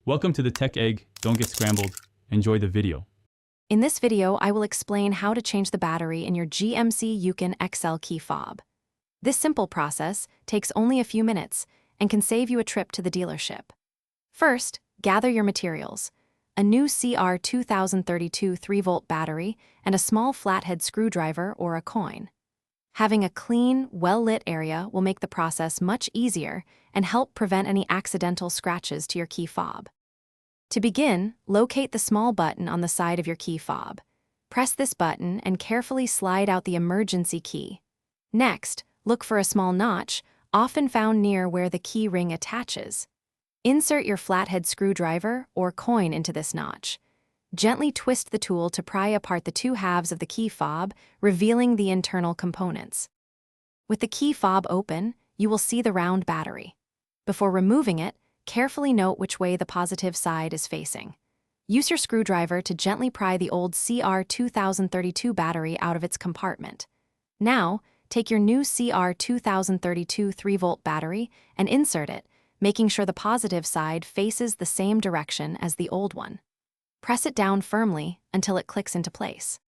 Welcome to the Tech Egg. Don't get scrambled. Enjoy the video. In this video, I will explain how to change the battery in your GMC Yukon XL key fob. This simple process takes only a few minutes and can save you a trip to the dealership. First, gather your materials: a new CR 2032 3-volt battery and a small flathead screwdriver or a coin. Having a clean, well-lit area will make the process much easier and help prevent any accidental scratches to your key fob. To begin, locate the small button on the side of your key fob. Press this button and carefully slide out the emergency key. Next, look for a small notch, often found near where the key ring attaches. Insert your flathead screwdriver or coin into this notch. Gently twist the tool to pry apart the two halves of the key fob, revealing the internal components. With the key fob open, you will see the round battery. Before removing it, carefully note which way the positive side is facing. Use your screwdriver to gently pry the old CR 2032 battery out of its compartment. Now, take your new CR 2032 3-volt battery and insert it, making sure the positive side faces the same direction as the old one. Press it down firmly until it clicks into place.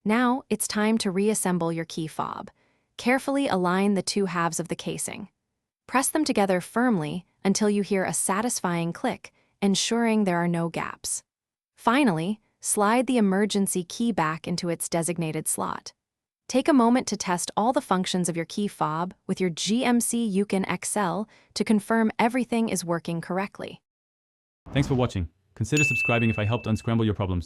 Now, it's time to reassemble your key fob. Carefully align the two halves of the casing. Press them together firmly until you hear a satisfying click, ensuring there are no gaps. Finally, slide the emergency key back into its designated slot. Take a moment to test all the functions of your key fob with your GMC Yukon XL to confirm everything is working correctly. Thanks for watching. Consider subscribing if I helped unscramble your problems.